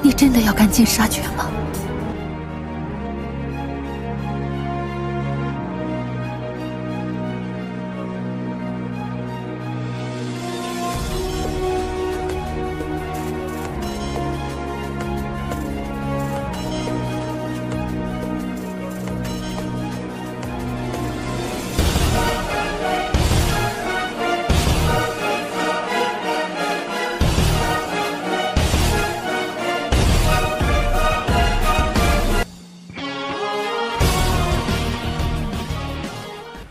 你真的要赶尽杀绝吗？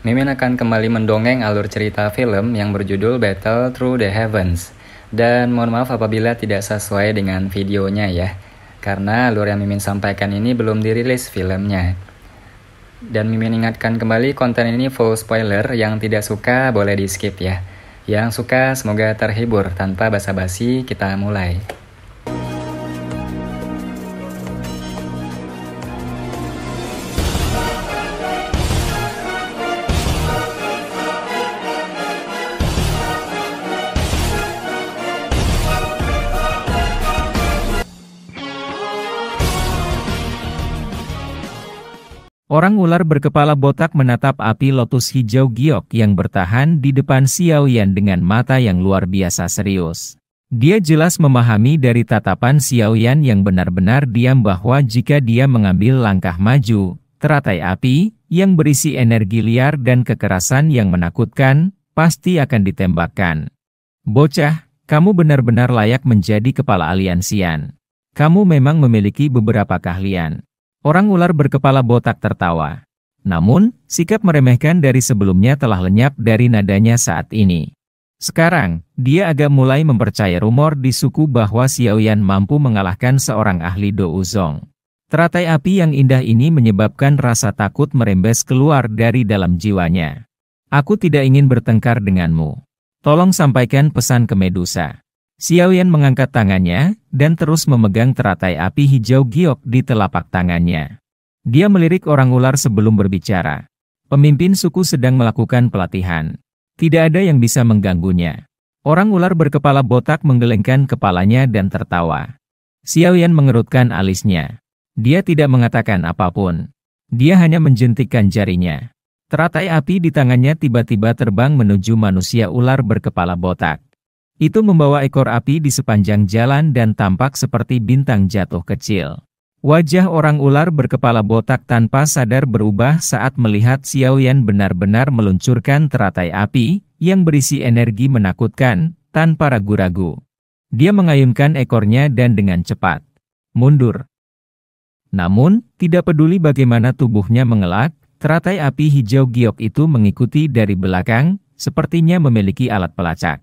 Mimin akan kembali mendongeng alur cerita film yang berjudul Battle Through the Heavens. Dan mohon maaf apabila tidak sesuai dengan videonya ya, karena alur yang Mimin sampaikan ini belum dirilis filmnya. Dan Mimin ingatkan kembali, konten ini full spoiler, yang tidak suka boleh di skip ya. Yang suka semoga terhibur. Tanpa basa-basi kita mulai. Orang ular berkepala botak menatap api lotus hijau giok yang bertahan di depan Xiaoyan dengan mata yang luar biasa serius. Dia jelas memahami dari tatapan Xiaoyan yang benar-benar diam bahwa jika dia mengambil langkah maju, teratai api, yang berisi energi liar dan kekerasan yang menakutkan, pasti akan ditembakkan. Bocah, kamu benar-benar layak menjadi kepala aliansian. Kamu memang memiliki beberapa keahlian. Orang ular berkepala botak tertawa. Namun, sikap meremehkan dari sebelumnya telah lenyap dari nadanya saat ini. Sekarang, dia agak mulai mempercayai rumor di suku bahwa Xiaoyan mampu mengalahkan seorang ahli Do Uzong. Teratai api yang indah ini menyebabkan rasa takut merembes keluar dari dalam jiwanya. Aku tidak ingin bertengkar denganmu. Tolong sampaikan pesan ke Medusa. Xiaoyan mengangkat tangannya, dan terus memegang teratai api hijau giok di telapak tangannya. Dia melirik orang ular sebelum berbicara. Pemimpin suku sedang melakukan pelatihan. Tidak ada yang bisa mengganggunya. Orang ular berkepala botak menggelengkan kepalanya dan tertawa. Xiaoyan mengerutkan alisnya. Dia tidak mengatakan apapun. Dia hanya menjentikkan jarinya. Teratai api di tangannya tiba-tiba terbang menuju manusia ular berkepala botak. Itu membawa ekor api di sepanjang jalan dan tampak seperti bintang jatuh kecil. Wajah orang ular berkepala botak tanpa sadar berubah saat melihat Xiaoyan benar-benar meluncurkan teratai api yang berisi energi menakutkan, tanpa ragu-ragu. Dia mengayunkan ekornya dan dengan cepat mundur. Namun, tidak peduli bagaimana tubuhnya mengelak, teratai api hijau giok itu mengikuti dari belakang, sepertinya memiliki alat pelacak.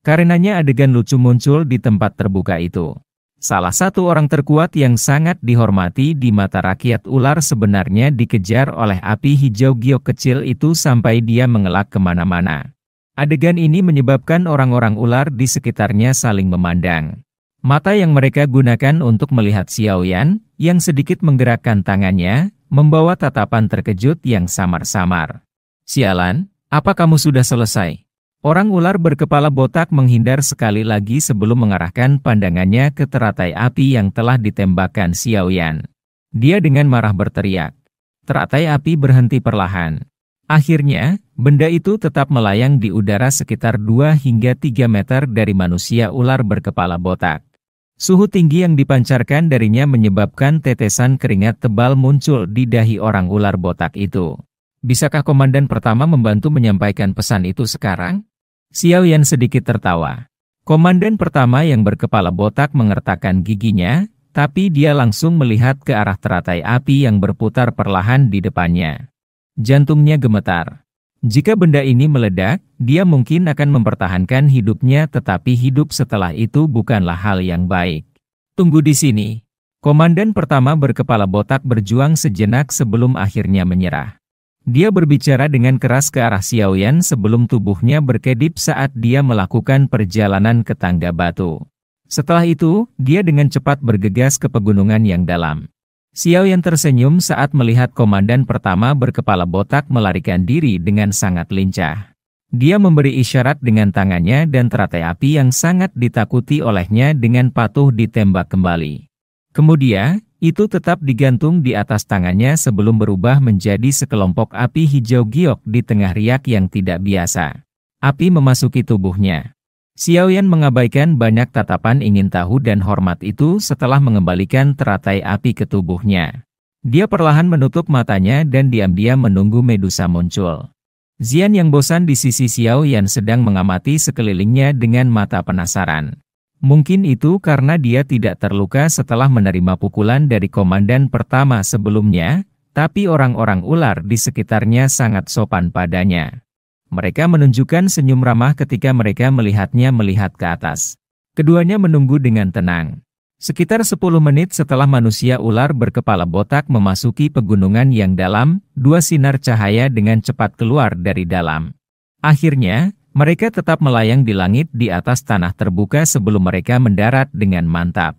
Karenanya adegan lucu muncul di tempat terbuka itu. Salah satu orang terkuat yang sangat dihormati di mata rakyat ular sebenarnya dikejar oleh api hijau giok kecil itu sampai dia mengelak kemana-mana. Adegan ini menyebabkan orang-orang ular di sekitarnya saling memandang. Mata yang mereka gunakan untuk melihat Xiaoyan, yang sedikit menggerakkan tangannya, membawa tatapan terkejut yang samar-samar. Sialan, apa kamu sudah selesai? Orang ular berkepala botak menghindar sekali lagi sebelum mengarahkan pandangannya ke teratai api yang telah ditembakkan Xiaoyan. Dia dengan marah berteriak. Teratai api berhenti perlahan. Akhirnya, benda itu tetap melayang di udara sekitar 2 hingga 3 meter dari manusia ular berkepala botak. Suhu tinggi yang dipancarkan darinya menyebabkan tetesan keringat tebal muncul di dahi orang ular botak itu. Bisakah komandan pertama membantu menyampaikan pesan itu sekarang? Xiaoyan sedikit tertawa. Komandan pertama yang berkepala botak mengertakkan giginya, tapi dia langsung melihat ke arah teratai api yang berputar perlahan di depannya. Jantungnya gemetar. Jika benda ini meledak, dia mungkin akan mempertahankan hidupnya, tetapi hidup setelah itu bukanlah hal yang baik. Tunggu di sini. Komandan pertama berkepala botak berjuang sejenak sebelum akhirnya menyerah. Dia berbicara dengan keras ke arah Xiaoyan sebelum tubuhnya berkedip saat dia melakukan perjalanan ke tangga batu. Setelah itu, dia dengan cepat bergegas ke pegunungan yang dalam. Xiaoyan tersenyum saat melihat komandan pertama berkepala botak melarikan diri dengan sangat lincah. Dia memberi isyarat dengan tangannya dan teratai api yang sangat ditakuti olehnya dengan patuh ditembak kembali. Kemudian, itu tetap digantung di atas tangannya sebelum berubah menjadi sekelompok api hijau giok di tengah riak yang tidak biasa. Api memasuki tubuhnya. Xiaoyan mengabaikan banyak tatapan ingin tahu dan hormat itu setelah mengembalikan teratai api ke tubuhnya. Dia perlahan menutup matanya dan diam-diam menunggu Medusa muncul. Xian yang bosan di sisi Xiaoyan sedang mengamati sekelilingnya dengan mata penasaran. Mungkin itu karena dia tidak terluka setelah menerima pukulan dari komandan pertama sebelumnya, tapi orang-orang ular di sekitarnya sangat sopan padanya. Mereka menunjukkan senyum ramah ketika mereka melihatnya melihat ke atas. Keduanya menunggu dengan tenang. Sekitar 10 menit setelah manusia ular berkepala botak memasuki pegunungan yang dalam, 2 sinar cahaya dengan cepat keluar dari dalam. Akhirnya, mereka tetap melayang di langit di atas tanah terbuka sebelum mereka mendarat dengan mantap.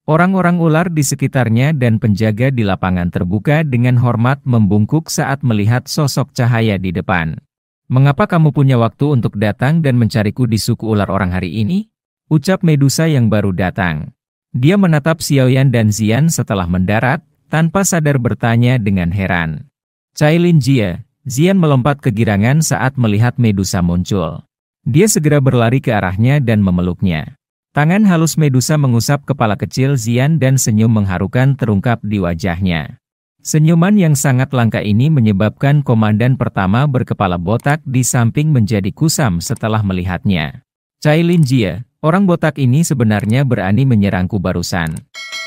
Orang-orang ular di sekitarnya dan penjaga di lapangan terbuka dengan hormat membungkuk saat melihat sosok cahaya di depan. "Mengapa kamu punya waktu untuk datang dan mencariku di suku ular orang hari ini?" ucap Medusa yang baru datang. Dia menatap Xiaoyan dan Xian setelah mendarat, tanpa sadar bertanya dengan heran. "Cailin Jie." Xian melompat kegirangan saat melihat Medusa muncul. Dia segera berlari ke arahnya dan memeluknya. Tangan halus Medusa mengusap kepala kecil Xian dan senyum mengharukan terungkap di wajahnya. Senyuman yang sangat langka ini menyebabkan komandan pertama berkepala botak di samping menjadi kusam setelah melihatnya. "Cailin Jie, orang botak ini sebenarnya berani menyerangku barusan.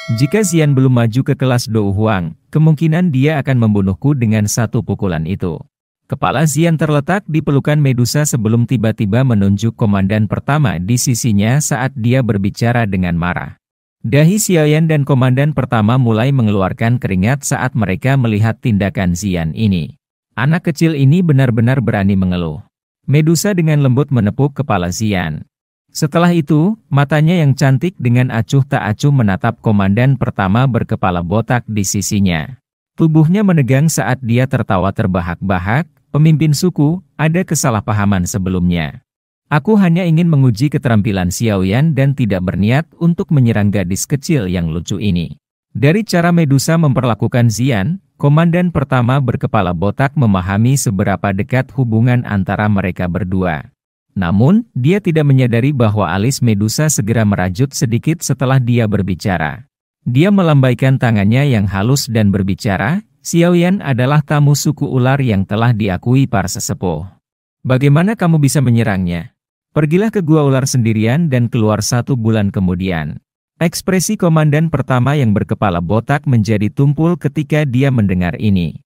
Jika Xian belum maju ke kelas Dou Huang, kemungkinan dia akan membunuhku dengan satu pukulan itu." Kepala Xian terletak di pelukan Medusa sebelum tiba-tiba menunjuk komandan pertama di sisinya saat dia berbicara dengan marah. Dahi Xiaoyan dan komandan pertama mulai mengeluarkan keringat saat mereka melihat tindakan Xian ini. Anak kecil ini benar-benar berani mengeluh. Medusa dengan lembut menepuk kepala Xian. Setelah itu, matanya yang cantik dengan acuh tak acuh menatap komandan pertama berkepala botak di sisinya. Tubuhnya menegang saat dia tertawa terbahak-bahak. "Pemimpin suku, ada kesalahpahaman sebelumnya. Aku hanya ingin menguji keterampilan Xiaoyan dan tidak berniat untuk menyerang gadis kecil yang lucu ini." Dari cara Medusa memperlakukan Xian, komandan pertama berkepala botak memahami seberapa dekat hubungan antara mereka berdua. Namun, dia tidak menyadari bahwa alis Medusa segera merajut sedikit setelah dia berbicara. Dia melambaikan tangannya yang halus dan berbicara, "Xiaoyan adalah tamu suku ular yang telah diakui para sesepuh. Bagaimana kamu bisa menyerangnya? Pergilah ke gua ular sendirian dan keluar 1 bulan kemudian." Ekspresi komandan pertama yang berkepala botak menjadi tumpul ketika dia mendengar ini.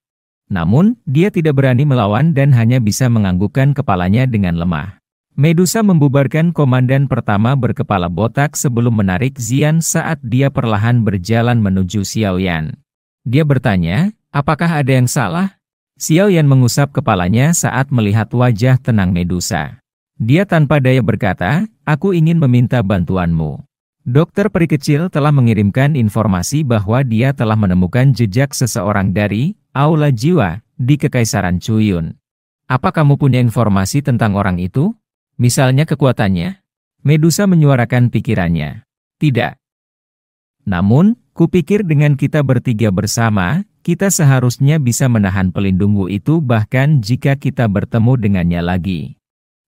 Namun, dia tidak berani melawan dan hanya bisa menganggukkan kepalanya dengan lemah. Medusa membubarkan komandan pertama berkepala botak sebelum menarik Xian saat dia perlahan berjalan menuju Xiaoyan. Dia bertanya, "Apakah ada yang salah?" Xiaoyan mengusap kepalanya saat melihat wajah tenang Medusa. Dia tanpa daya berkata, "Aku ingin meminta bantuanmu. Dokter peri kecil telah mengirimkan informasi bahwa dia telah menemukan jejak seseorang dari Aula Jiwa di Kekaisaran Chuyun. Apa kamu punya informasi tentang orang itu? Misalnya kekuatannya?" Medusa menyuarakan pikirannya. "Tidak. Namun, kupikir dengan kita bertiga bersama, kita seharusnya bisa menahan pelindungmu itu bahkan jika kita bertemu dengannya lagi."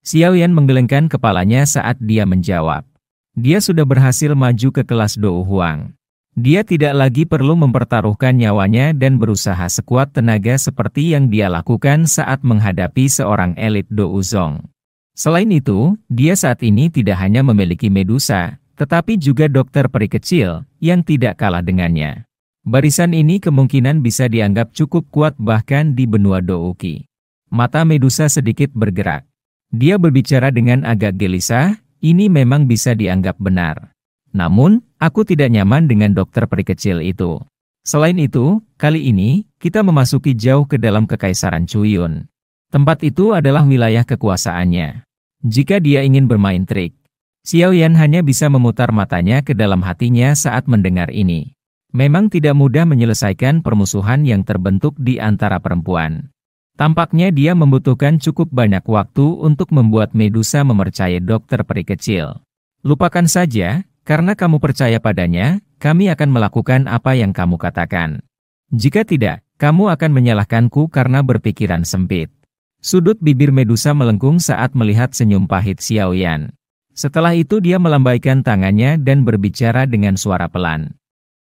Xiaoyan menggelengkan kepalanya saat dia menjawab. Dia sudah berhasil maju ke kelas Dou Huang. Dia tidak lagi perlu mempertaruhkan nyawanya dan berusaha sekuat tenaga seperti yang dia lakukan saat menghadapi seorang elit Dou Zong. Selain itu, dia saat ini tidak hanya memiliki Medusa, tetapi juga dokter peri kecil, yang tidak kalah dengannya. Barisan ini kemungkinan bisa dianggap cukup kuat bahkan di benua Douki. Mata Medusa sedikit bergerak. Dia berbicara dengan agak gelisah, "Ini memang bisa dianggap benar. Namun, aku tidak nyaman dengan dokter peri kecil itu. Selain itu, kali ini, kita memasuki jauh ke dalam Kekaisaran Chuyun. Tempat itu adalah wilayah kekuasaannya. Jika dia ingin bermain trik." Xiaoyan hanya bisa memutar matanya ke dalam hatinya saat mendengar ini. Memang tidak mudah menyelesaikan permusuhan yang terbentuk di antara perempuan. Tampaknya dia membutuhkan cukup banyak waktu untuk membuat Medusa mempercayai dokter peri kecil. "Lupakan saja, karena kamu percaya padanya, kami akan melakukan apa yang kamu katakan. Jika tidak, kamu akan menyalahkanku karena berpikiran sempit. Sudut bibir Medusa melengkung saat melihat senyum pahit Xiaoyan. Setelah itu dia melambaikan tangannya dan berbicara dengan suara pelan.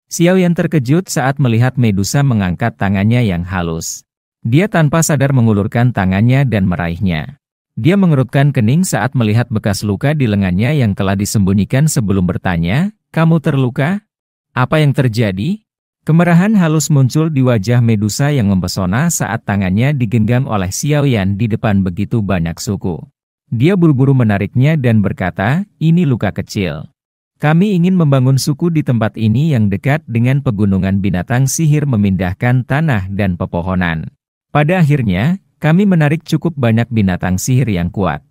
Xiaoyan terkejut saat melihat Medusa mengangkat tangannya yang halus. Dia tanpa sadar mengulurkan tangannya dan meraihnya. Dia mengerutkan kening saat melihat bekas luka di lengannya yang telah disembunyikan sebelum bertanya, "Kamu terluka? Apa yang terjadi?" Kemerahan halus muncul di wajah Medusa yang mempesona saat tangannya digenggam oleh Xiaoyan di depan begitu banyak suku. Dia buru-buru menariknya dan berkata, "Ini luka kecil. Kami ingin membangun suku di tempat ini yang dekat dengan pegunungan binatang sihir memindahkan tanah dan pepohonan. Pada akhirnya, kami menarik cukup banyak binatang sihir yang kuat.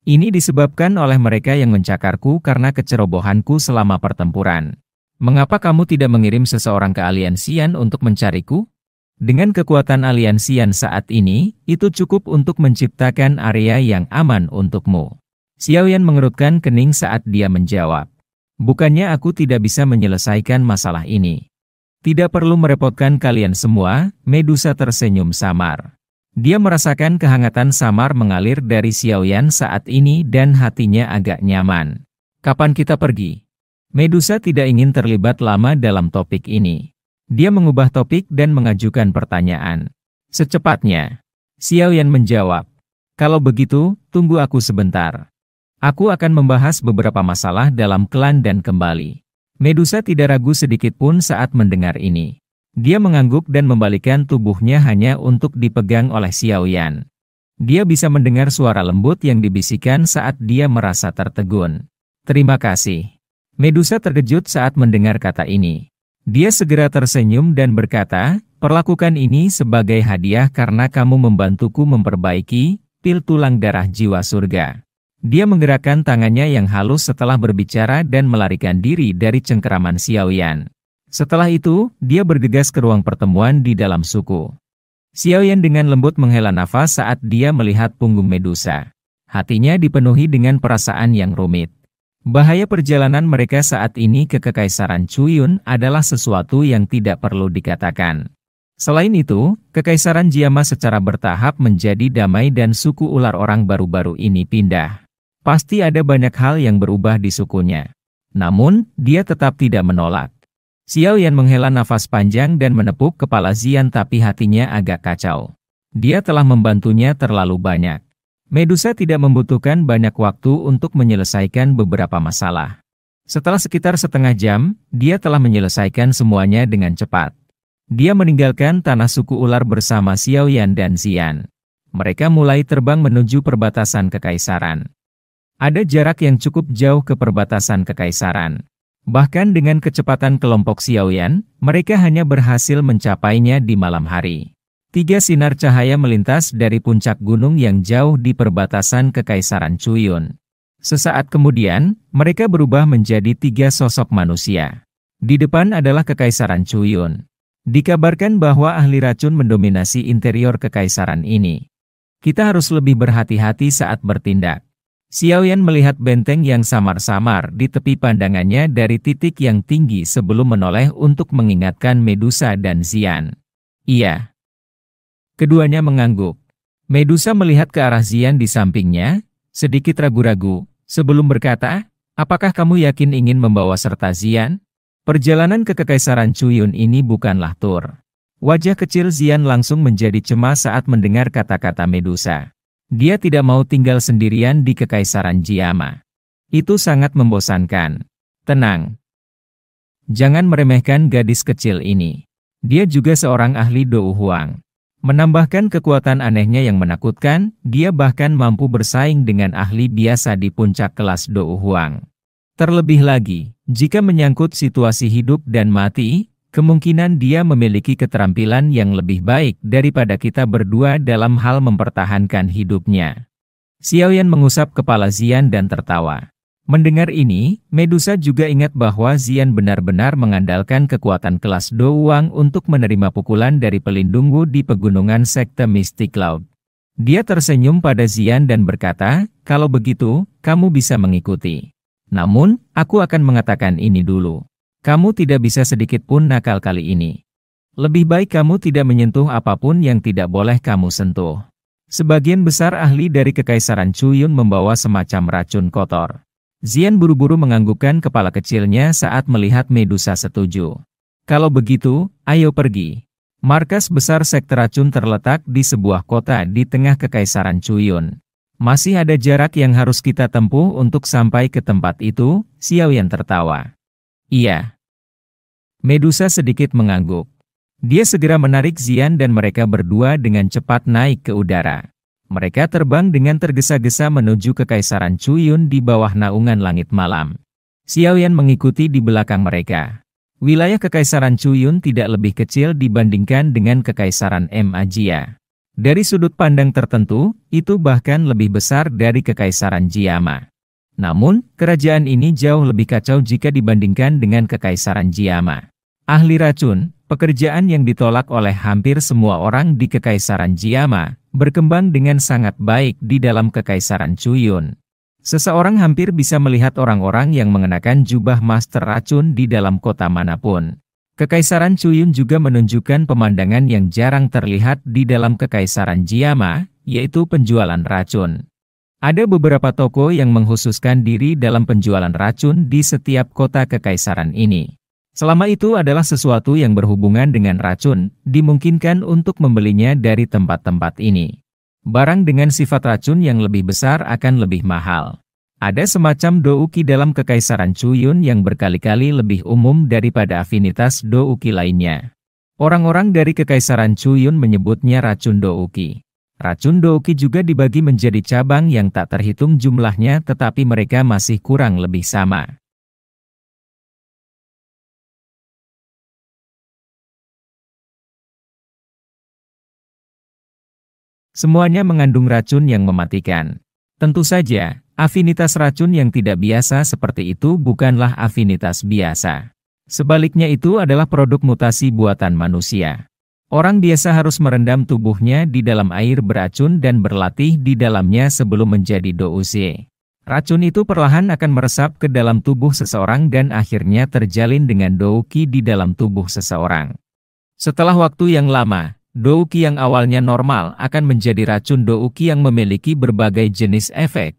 Ini disebabkan oleh mereka yang mencakarku karena kecerobohanku selama pertempuran. Mengapa kamu tidak mengirim seseorang ke Aliansian untuk mencariku? Dengan kekuatan Aliansian saat ini, itu cukup untuk menciptakan area yang aman untukmu." Xiaoyan mengerutkan kening saat dia menjawab, "Bukannya aku tidak bisa menyelesaikan masalah ini. Tidak perlu merepotkan kalian semua." Medusa tersenyum samar. Dia merasakan kehangatan samar mengalir dari Xiaoyan saat ini dan hatinya agak nyaman. "Kapan kita pergi?" Medusa tidak ingin terlibat lama dalam topik ini. Dia mengubah topik dan mengajukan pertanyaan. "Secepatnya." Xiaoyan menjawab, "Kalau begitu, tunggu aku sebentar. Aku akan membahas beberapa masalah dalam klan dan kembali." Medusa tidak ragu sedikit pun saat mendengar ini. Dia mengangguk dan membalikkan tubuhnya hanya untuk dipegang oleh Xiaoyan. Dia bisa mendengar suara lembut yang dibisikkan saat dia merasa tertegun. "Terima kasih." Medusa terkejut saat mendengar kata ini. Dia segera tersenyum dan berkata, "Perlakukan ini sebagai hadiah karena kamu membantuku memperbaiki pil tulang darah jiwa surga." Dia menggerakkan tangannya yang halus setelah berbicara dan melarikan diri dari cengkeraman Xiaoyan. Setelah itu, dia bergegas ke ruang pertemuan di dalam suku. Xiaoyan dengan lembut menghela nafas saat dia melihat punggung Medusa. Hatinya dipenuhi dengan perasaan yang rumit. Bahaya perjalanan mereka saat ini ke Kekaisaran Chuyun adalah sesuatu yang tidak perlu dikatakan. Selain itu, Kekaisaran Jiama secara bertahap menjadi damai dan suku ular orang baru-baru ini pindah. Pasti ada banyak hal yang berubah di sukunya. Namun, dia tetap tidak menolak. Xiaoyan menghela nafas panjang dan menepuk kepala Xian tapi hatinya agak kacau. Dia telah membantunya terlalu banyak. Medusa tidak membutuhkan banyak waktu untuk menyelesaikan beberapa masalah. Setelah sekitar setengah jam, dia telah menyelesaikan semuanya dengan cepat. Dia meninggalkan tanah suku ular bersama Xiaoyan dan Xian. Mereka mulai terbang menuju perbatasan kekaisaran. Ada jarak yang cukup jauh ke perbatasan kekaisaran. Bahkan dengan kecepatan kelompok Xiaoyan, mereka hanya berhasil mencapainya di malam hari. 3 sinar cahaya melintas dari puncak gunung yang jauh di perbatasan Kekaisaran Chuyun. Sesaat kemudian, mereka berubah menjadi 3 sosok manusia. Di depan adalah Kekaisaran Chuyun. Dikabarkan bahwa ahli racun mendominasi interior kekaisaran ini. Kita harus lebih berhati-hati saat bertindak. Xiaoyan melihat benteng yang samar-samar di tepi pandangannya dari titik yang tinggi sebelum menoleh untuk mengingatkan Medusa dan Xian. "Iya." Keduanya mengangguk. Medusa melihat ke arah Xian di sampingnya, sedikit ragu-ragu, sebelum berkata, "Apakah kamu yakin ingin membawa serta Xian? Perjalanan ke Kekaisaran Chuyun ini bukanlah tur." Wajah kecil Xian langsung menjadi cemas saat mendengar kata-kata Medusa. Dia tidak mau tinggal sendirian di Kekaisaran Jiama. Itu sangat membosankan. "Tenang. Jangan meremehkan gadis kecil ini. Dia juga seorang ahli Dou Huang. Menambahkan kekuatan anehnya yang menakutkan, dia bahkan mampu bersaing dengan ahli biasa di puncak kelas Dou Huang. Terlebih lagi, jika menyangkut situasi hidup dan mati, kemungkinan dia memiliki keterampilan yang lebih baik daripada kita berdua dalam hal mempertahankan hidupnya." Xiaoyan mengusap kepala Xian dan tertawa. Mendengar ini, Medusa juga ingat bahwa Xian benar-benar mengandalkan kekuatan kelas Dou Huang untuk menerima pukulan dari pelindung Wu di pegunungan sekte Mystic Cloud. Dia tersenyum pada Xian dan berkata, "Kalau begitu, kamu bisa mengikuti. Namun, aku akan mengatakan ini dulu. Kamu tidak bisa sedikit pun nakal kali ini. Lebih baik kamu tidak menyentuh apapun yang tidak boleh kamu sentuh. Sebagian besar ahli dari Kekaisaran Chuyun membawa semacam racun kotor. Xian buru-buru menganggukkan kepala kecilnya saat melihat Medusa setuju. Kalau begitu, ayo pergi. Markas besar sekte racun terletak di sebuah kota di tengah Kekaisaran Chuyun. Masih ada jarak yang harus kita tempuh untuk sampai ke tempat itu, Xiaoyan tertawa. Iya. Medusa sedikit mengangguk. Dia segera menarik Xian dan mereka berdua dengan cepat naik ke udara. Mereka terbang dengan tergesa-gesa menuju Kekaisaran Chuyun di bawah naungan langit malam. Xiaoyan mengikuti di belakang mereka. Wilayah Kekaisaran Chuyun tidak lebih kecil dibandingkan dengan Kekaisaran Majia. Dari sudut pandang tertentu, itu bahkan lebih besar dari Kekaisaran Jiama. Namun, kerajaan ini jauh lebih kacau jika dibandingkan dengan Kekaisaran Jiama. Ahli racun, pekerjaan yang ditolak oleh hampir semua orang di Kekaisaran Jiama, berkembang dengan sangat baik di dalam Kekaisaran Chuyun. Seseorang hampir bisa melihat orang-orang yang mengenakan jubah master racun di dalam kota manapun. Kekaisaran Chuyun juga menunjukkan pemandangan yang jarang terlihat di dalam Kekaisaran Jiama, yaitu penjualan racun. Ada beberapa toko yang mengkhususkan diri dalam penjualan racun di setiap kota kekaisaran ini. Selama itu adalah sesuatu yang berhubungan dengan racun, dimungkinkan untuk membelinya dari tempat-tempat ini. Barang dengan sifat racun yang lebih besar akan lebih mahal. Ada semacam douki dalam Kekaisaran Chuyun yang berkali-kali lebih umum daripada afinitas douki lainnya. Orang-orang dari Kekaisaran Chuyun menyebutnya racun douki. Racun douki juga dibagi menjadi cabang yang tak terhitung jumlahnya, tetapi mereka masih kurang lebih sama. Semuanya mengandung racun yang mematikan. Tentu saja, afinitas racun yang tidak biasa seperti itu bukanlah afinitas biasa. Sebaliknya itu adalah produk mutasi buatan manusia. Orang biasa harus merendam tubuhnya di dalam air beracun dan berlatih di dalamnya sebelum menjadi douze. Racun itu perlahan akan meresap ke dalam tubuh seseorang dan akhirnya terjalin dengan douki di dalam tubuh seseorang. Setelah waktu yang lama, douki yang awalnya normal akan menjadi racun douki yang memiliki berbagai jenis efek.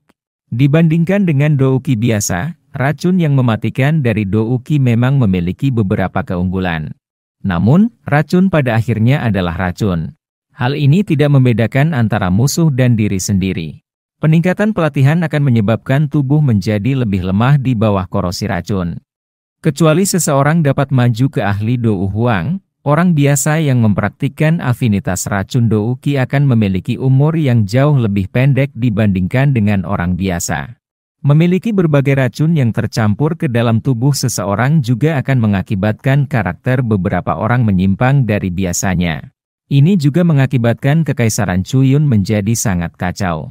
Dibandingkan dengan douki biasa, racun yang mematikan dari douki memang memiliki beberapa keunggulan. Namun, racun pada akhirnya adalah racun. Hal ini tidak membedakan antara musuh dan diri sendiri. Peningkatan pelatihan akan menyebabkan tubuh menjadi lebih lemah di bawah korosi racun. Kecuali seseorang dapat maju ke ahli Dou Huang, orang biasa yang mempraktikkan afinitas racun douki akan memiliki umur yang jauh lebih pendek dibandingkan dengan orang biasa. Memiliki berbagai racun yang tercampur ke dalam tubuh seseorang juga akan mengakibatkan karakter beberapa orang menyimpang dari biasanya. Ini juga mengakibatkan Kekaisaran Chuyun menjadi sangat kacau.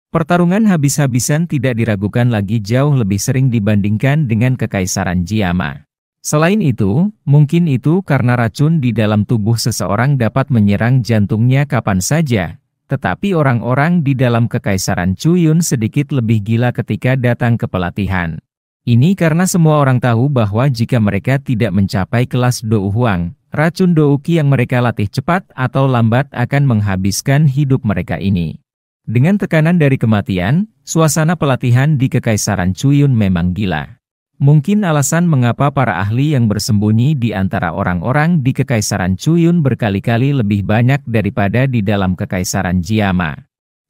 Pertarungan habis-habisan tidak diragukan lagi jauh lebih sering dibandingkan dengan Kekaisaran Jiama. Selain itu, mungkin itu karena racun di dalam tubuh seseorang dapat menyerang jantungnya kapan saja, tetapi orang-orang di dalam Kekaisaran Chuyun sedikit lebih gila ketika datang ke pelatihan. Ini karena semua orang tahu bahwa jika mereka tidak mencapai kelas Dou Huang, racun douki yang mereka latih cepat atau lambat akan menghabiskan hidup mereka ini. Dengan tekanan dari kematian, suasana pelatihan di Kekaisaran Chuyun memang gila. Mungkin alasan mengapa para ahli yang bersembunyi di antara orang-orang di Kekaisaran Chuyun berkali-kali lebih banyak daripada di dalam Kekaisaran Jiama.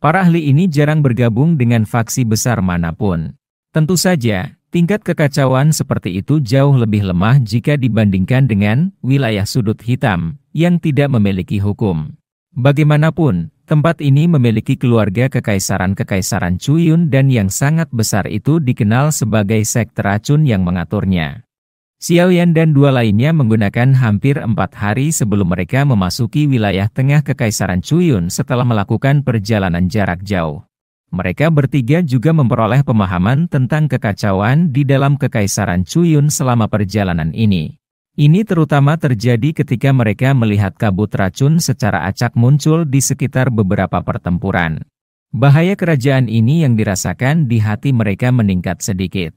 Para ahli ini jarang bergabung dengan faksi besar manapun. Tentu saja, tingkat kekacauan seperti itu jauh lebih lemah jika dibandingkan dengan wilayah sudut hitam yang tidak memiliki hukum. Bagaimanapun, tempat ini memiliki keluarga Kekaisaran Chuyun dan yang sangat besar itu dikenal sebagai sekte racun yang mengaturnya. Xiaoyan dan dua lainnya menggunakan hampir 4 hari sebelum mereka memasuki wilayah tengah Kekaisaran Chuyun setelah melakukan perjalanan jarak jauh. Mereka bertiga juga memperoleh pemahaman tentang kekacauan di dalam Kekaisaran Chuyun selama perjalanan ini. Ini terutama terjadi ketika mereka melihat kabut racun secara acak muncul di sekitar beberapa pertempuran. Bahaya kerajaan ini yang dirasakan di hati mereka meningkat sedikit.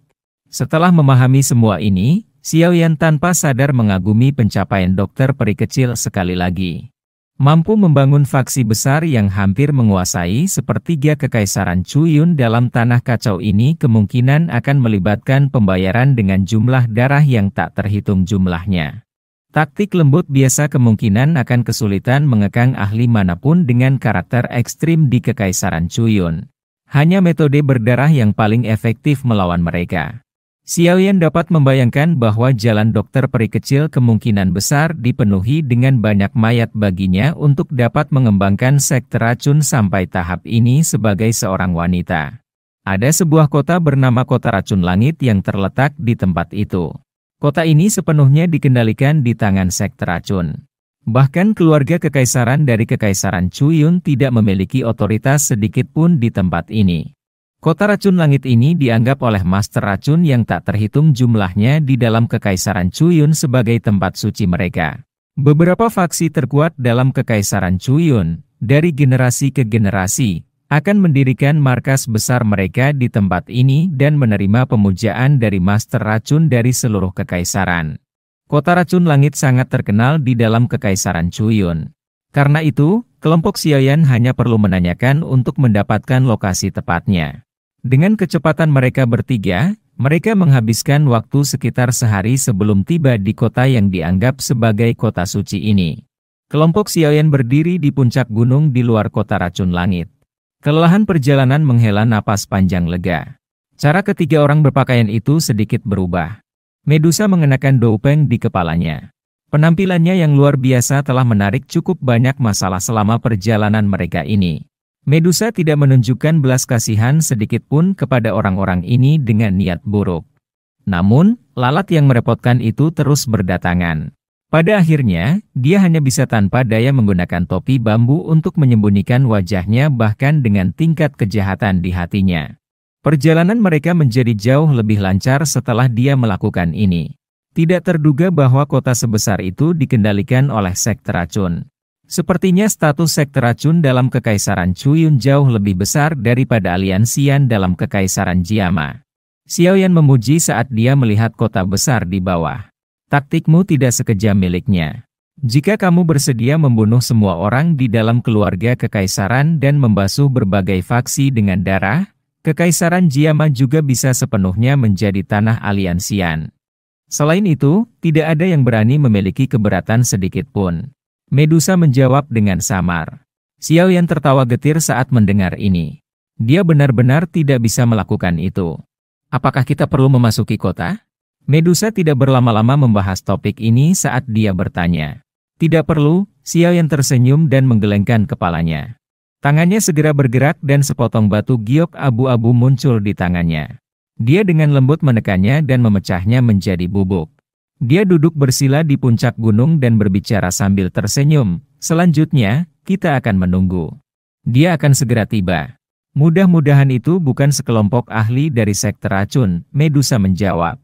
Setelah memahami semua ini, Xiaoyan tanpa sadar mengagumi pencapaian dokter peri kecil sekali lagi. Mampu membangun faksi besar yang hampir menguasai sepertiga kekaisaran Chuyun dalam tanah kacau ini kemungkinan akan melibatkan pembayaran dengan jumlah darah yang tak terhitung jumlahnya. Taktik lembut biasa kemungkinan akan kesulitan mengekang ahli manapun dengan karakter ekstrim di kekaisaran Chuyun. Hanya metode berdarah yang paling efektif melawan mereka. Xiaoyan dapat membayangkan bahwa jalan dokter peri kecil kemungkinan besar dipenuhi dengan banyak mayat baginya untuk dapat mengembangkan sekte racun sampai tahap ini sebagai seorang wanita. Ada sebuah kota bernama Kota Racun Langit yang terletak di tempat itu. Kota ini sepenuhnya dikendalikan di tangan sekte racun. Bahkan keluarga kekaisaran dari kekaisaran Chuyun tidak memiliki otoritas sedikit pun di tempat ini. Kota Racun Langit ini dianggap oleh Master Racun yang tak terhitung jumlahnya di dalam kekaisaran Chuyun sebagai tempat suci mereka. Beberapa faksi terkuat dalam kekaisaran Chuyun, dari generasi ke generasi, akan mendirikan markas besar mereka di tempat ini dan menerima pemujaan dari Master Racun dari seluruh kekaisaran. Kota Racun Langit sangat terkenal di dalam kekaisaran Chuyun. Karena itu, kelompok Xiaoyan hanya perlu menanyakan untuk mendapatkan lokasi tepatnya. Dengan kecepatan mereka bertiga, mereka menghabiskan waktu sekitar sehari sebelum tiba di kota yang dianggap sebagai kota suci ini. Kelompok Xiaoyan berdiri di puncak gunung di luar Kota Racun Langit. Kelelahan perjalanan menghela napas panjang lega. Cara ketiga orang berpakaian itu sedikit berubah. Medusa mengenakan doupeng di kepalanya. Penampilannya yang luar biasa telah menarik cukup banyak masalah selama perjalanan mereka ini. Medusa tidak menunjukkan belas kasihan sedikit pun kepada orang-orang ini dengan niat buruk. Namun, lalat yang merepotkan itu terus berdatangan. Pada akhirnya, dia hanya bisa tanpa daya menggunakan topi bambu untuk menyembunyikan wajahnya bahkan dengan tingkat kejahatan di hatinya. Perjalanan mereka menjadi jauh lebih lancar setelah dia melakukan ini. Tidak terduga bahwa kota sebesar itu dikendalikan oleh sekte racun. Sepertinya status sekte racun dalam kekaisaran Chuyun jauh lebih besar daripada aliansian dalam kekaisaran Jiama. Xiaoyan memuji saat dia melihat kota besar di bawah. Taktikmu tidak sekejam miliknya. Jika kamu bersedia membunuh semua orang di dalam keluarga kekaisaran dan membasuh berbagai faksi dengan darah, kekaisaran Jiama juga bisa sepenuhnya menjadi tanah aliansian. Selain itu, tidak ada yang berani memiliki keberatan sedikit pun. Medusa menjawab dengan samar. Xiaoyan tertawa getir saat mendengar ini. Dia benar-benar tidak bisa melakukan itu. Apakah kita perlu memasuki kota? Medusa tidak berlama-lama membahas topik ini saat dia bertanya. Tidak perlu, Xiaoyan tersenyum dan menggelengkan kepalanya. Tangannya segera bergerak dan sepotong batu giok abu-abu muncul di tangannya. Dia dengan lembut menekannya dan memecahnya menjadi bubuk. Dia duduk bersila di puncak gunung dan berbicara sambil tersenyum. Selanjutnya, kita akan menunggu. Dia akan segera tiba. Mudah-mudahan itu bukan sekelompok ahli dari sekte racun, Medusa menjawab.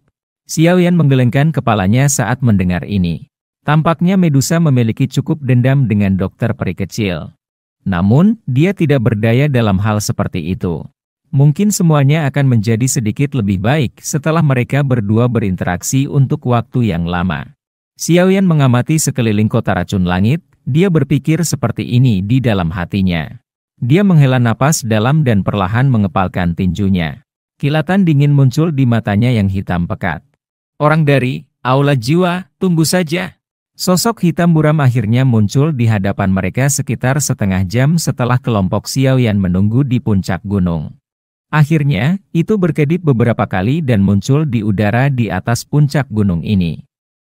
Xiaoyan menggelengkan kepalanya saat mendengar ini. Tampaknya Medusa memiliki cukup dendam dengan dokter peri kecil. Namun, dia tidak berdaya dalam hal seperti itu. Mungkin semuanya akan menjadi sedikit lebih baik setelah mereka berdua berinteraksi untuk waktu yang lama. Xiaoyan mengamati sekeliling Kota Racun Langit, dia berpikir seperti ini di dalam hatinya. Dia menghela napas dalam dan perlahan mengepalkan tinjunya. Kilatan dingin muncul di matanya yang hitam pekat. Orang dari Aula Jiwa, tunggu saja. Sosok hitam buram akhirnya muncul di hadapan mereka sekitar setengah jam setelah kelompok Xiaoyan menunggu di puncak gunung. Akhirnya, itu berkedip beberapa kali dan muncul di udara di atas puncak gunung ini.